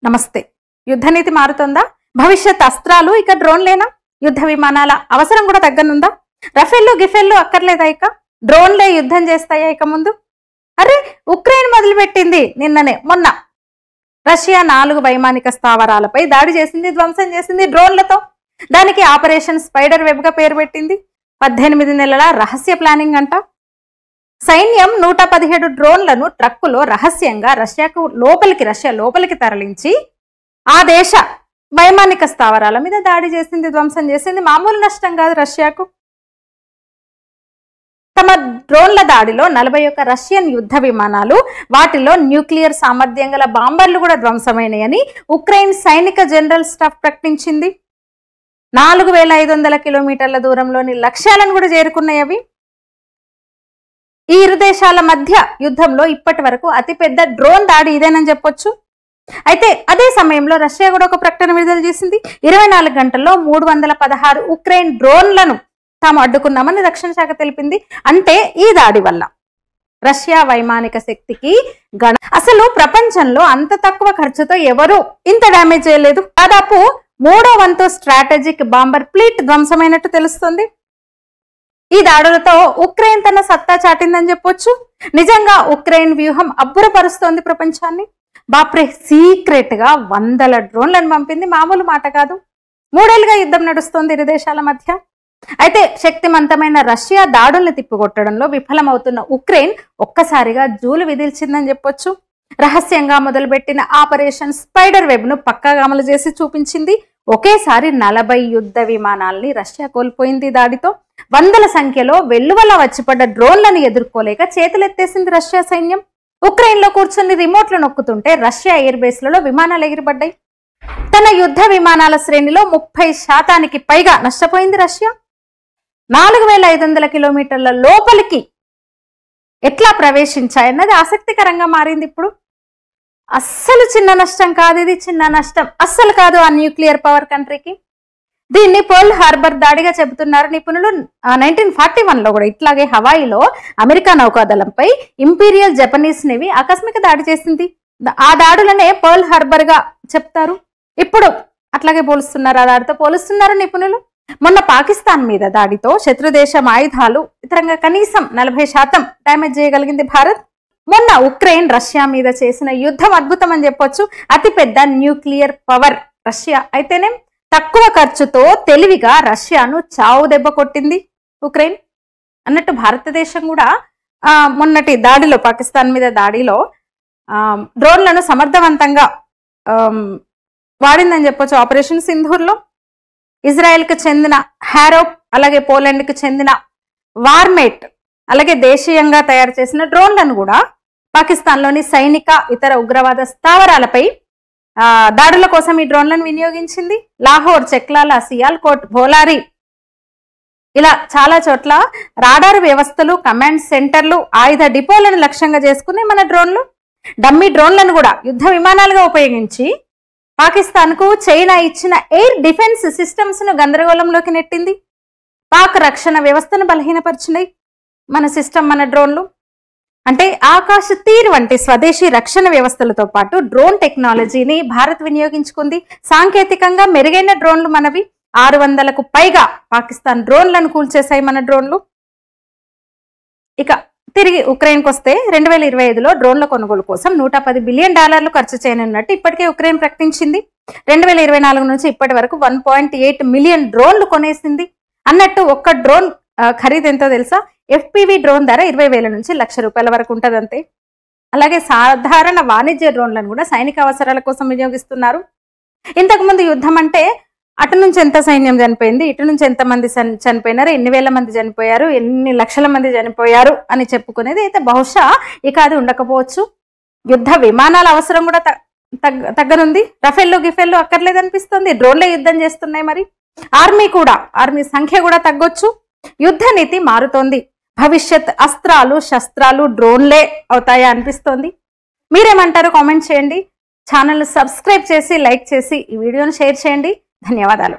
నమస్తే. యుద్ధనీతి మారుతుందా? భవిష్యత్ అస్త్రాలు ఇక డ్రోన్లేనా? యుద్ధ విమానాల అవసరం కూడా తగ్గనుందా? రఫేల్లు గిఫెల్లు అక్కర్లేదా? ఇక డ్రోన్లే యుద్ధం చేస్తాయా ఇక ముందు? అరే, ఉక్రెయిన్ మొదలుపెట్టింది మొన్న రష్యా 4 వైమానిక స్థావరాలపై దాడి చేసింది, ధ్వంసం చేసింది డ్రోన్లతో. దానికి ఆపరేషన్ స్పైడర్ వెబ్ గా పేరు పెట్టింది. 18 నెలల రహస్య ప్లానింగ్ అంట. సైన్యం 117 డ్రోన్లను ట్రక్కులో రహస్యంగా రష్యా లోపలికి తరలించి ఆ దేశ వైమానిక స్థావరాల మీద దాడి చేసింది, ధ్వంసం చేసింది. మామూలు నష్టం కాదు రష్యాకు. తమ డ్రోన్ల దాడిలో 41 రష్యన్ యుద్ధ విమానాలు, వాటిలో న్యూక్లియర్ సామర్థ్యం గల బాంబర్లు కూడా ధ్వంసమైనాయని ఉక్రెయిన్ సైనిక జనరల్ స్టాఫ్ ప్రకటించింది. 4500 కిలోమీటర్ల దూరంలోని లక్ష్యాలను కూడా చేరుకున్నాయి అవి. ఈ ఇరు దేశాల మధ్య యుద్ధంలో ఇప్పటి వరకు అతిపెద్ద డ్రోన్ దాడి ఇదేనని చెప్పొచ్చు. అయితే అదే సమయంలో రష్యా కూడా ఒక ప్రకటన విడుదల చేసింది. 24 గంటల్లో 316 ఉక్రెయిన్ డ్రోన్లను తాము అడ్డుకున్నామని రక్షణ శాఖ తెలిపింది. అంటే ఈ దాడి వల్ల రష్యా వైమానిక శక్తికి అసలు ప్రపంచంలో అంత తక్కువ ఖర్చుతో ఎవరు ఇంత డ్యామేజ్ చేయలేదు. దాదాపు 3వ వంతు స్ట్రాటజిక్ బాంబర్ ఫ్లీట్ ధ్వంసమైనట్టు తెలుస్తుంది. ఈ దాడులతో ఉక్రెయిన్ తన సత్తా చాటిందని చెప్పొచ్చు. నిజంగా ఉక్రెయిన్ వ్యూహం అబ్బురపరుస్తోంది ప్రపంచాన్ని. బాప్రే, సీక్రెట్ గా 100 డ్రోన్లను పంపింది, మామూలు మాట కాదు. 3 ఏళ్లుగా యుద్ధం నడుస్తోంది ఇరు దేశాల మధ్య. అయితే శక్తివంతమైన రష్యా దాడుల్ని తిప్పికొట్టడంలో విఫలమవుతున్న ఉక్రెయిన్ ఒక్కసారిగా జూలు విదిల్చిందని చెప్పొచ్చు. రహస్యంగా మొదలుపెట్టిన ఆపరేషన్ స్పైడర్ వెబ్ ను పక్కాగా అమలు చేసి చూపించింది. ఒకేసారి 40 యుద్ధ విమానాల్ని రష్యా కోల్పోయింది. దాడితో వందల సంఖ్యలో వెల్లువల వచ్చిపడ్డ డ్రోన్లను ఎదుర్కోలేక చేతులెత్తేసింది రష్యా సైన్యం. ఉక్రెయిన్ లో కూర్చుని రిమోట్లు నొక్కుతుంటే రష్యా ఎయిర్ బేస్లలో విమానాలు ఎగిరిపడ్డాయి. తన యుద్ధ విమానాల శ్రేణిలో 30% పైగా నష్టపోయింది రష్యా. 4500 కిలోమీటర్ల లోపలికి ఎట్లా ప్రవేశించాయన్నది ఆసక్తికరంగా మారింది. ఇప్పుడు అస్సలు చిన్న నష్టం కాదు ఇది, చిన్న నష్టం అస్సలు కాదు ఆ న్యూక్లియర్ పవర్ కంట్రీకి. దీన్ని పర్ల్ హార్బర్ దాడిగా చెబుతున్నారు నిపుణులు. 1941లో కూడా ఇట్లాగే హవాయిలో అమెరికా నౌకాదళంపై ఇంపీరియల్ జపనీస్ నేవీ ఆకస్మిక దాడి చేసింది. ఆ దాడులనే పర్ల్ హార్బర్ గా చెప్తారు. ఇప్పుడు అట్లాగే పోలుస్తున్నారు, ఆ దాడితో పోలుస్తున్నారు నిపుణులు. మొన్న పాకిస్తాన్ మీద దాడితో శత్రుదేశం ఆయుధాలు ఇతరంగా కనీసం 40% డ్యామేజ్ చేయగలిగింది భారత్. మొన్న ఉక్రెయిన్ రష్యా మీద చేసిన యుద్ధం అద్భుతం అని చెప్పొచ్చు. అతిపెద్ద న్యూక్లియర్ పవర్ రష్యా అయితేనే తక్కువ ఖర్చుతో తెలివిగా రష్యాను చావు దెబ్బ కొట్టింది ఉక్రెయిన్ అన్నట్టు. భారతదేశం కూడా మొన్నటి దాడిలో, పాకిస్తాన్ మీద దాడిలో డ్రోన్లను సమర్థవంతంగా వాడిందని చెప్పొచ్చు. ఆపరేషన్ సింధూర్లో ఇజ్రాయెల్ కు చెందిన హ్యారోప్, అలాగే పోలాండ్ కు చెందిన వార్మేట్, అలాగే దేశీయంగా తయారు చేసిన డ్రోన్లను కూడా పాకిస్తాన్లోని సైనిక ఇతర ఉగ్రవాద స్థావరాలపై దాడుల కోసం ఈ డ్రోన్లను వినియోగించింది. లాహోర్, చెక్లాల, సియాల్కోట్, భోలారి ఇలా చాలా చోట్ల రాడార్ వ్యవస్థలు, కమాండ్ సెంటర్లు, ఆయుధ డిపోలను లక్ష్యంగా చేసుకుని మన డ్రోన్లు, డమ్మీ డ్రోన్లను కూడా యుద్ధ విమానాలుగా ఉపయోగించి పాకిస్తాన్ కు చైనా ఇచ్చిన ఎయిర్ డిఫెన్స్ సిస్టమ్స్ ను గందరగోళంలోకి నెట్టింది. పాక్ రక్షణ వ్యవస్థను బలహీనపరిచినాయి మన సిస్టమ్, మన డ్రోన్లు. అంటే ఆకాశ్ తీర్ వంటి స్వదేశీ రక్షణ వ్యవస్థలతో పాటు డ్రోన్ టెక్నాలజీని భారత్ వినియోగించుకుంది. సాంకేతికంగా మెరుగైన డ్రోన్లు మనవి. 600కు పైగా పాకిస్తాన్ డ్రోన్లను కూల్చేశాయి మన డ్రోన్లు. ఇక తిరిగి ఉక్రెయిన్కి వస్తే 2025లో డ్రోన్ల కొనుగోలు కోసం $110 బిలియన్ ఖర్చు చేయనున్నట్టు ఇప్పటికే ఉక్రెయిన్ ప్రకటించింది. 2024 నుంచి ఇప్పటి వరకు 1.8 మిలియన్ డ్రోన్లు కొనేసింది అన్నట్టు. ఒక్క డ్రోన్ ఖరీదు ఎంతో తెలుసా? FPV డ్రోన్ ధర 20,000 నుంచి ₹1,00,000 వరకు ఉంటుంది అంతే. అలాగే సాధారణ వాణిజ్య డ్రోన్లను కూడా సైనిక అవసరాల కోసం వినియోగిస్తున్నారు. ఇంతకుముందు యుద్ధం అంటే అటు నుంచి ఎంత సైన్యం చనిపోయింది, ఇటు నుంచి ఎంతమంది చనిపోయినారు, ఎన్ని వేల మంది చనిపోయారు, ఎన్ని లక్షల మంది చనిపోయారు అని చెప్పుకునేది అయితే బహుశా ఇక అది ఉండకపోవచ్చు. యుద్ధ విమానాల అవసరం కూడా తగ్గనుంది. రఫేల్లు గిఫెల్లు అక్కర్లేదనిపిస్తుంది. డ్రోన్లే యుద్ధం చేస్తున్నాయి. మరి ఆర్మీ సంఖ్య కూడా తగ్గొచ్చు. యుద్ధ నీతి మారుతోంది. భవిష్యత్ అస్త్రాలు, శస్త్రాలు డ్రోన్లే అవుతాయా అనిపిస్తోంది. మీరేమంటారు? కామెంట్ చేయండి. ఛానల్ సబ్స్క్రైబ్ చేసి, లైక్ చేసి ఈ వీడియోను షేర్ చేయండి. ధన్యవాదాలు.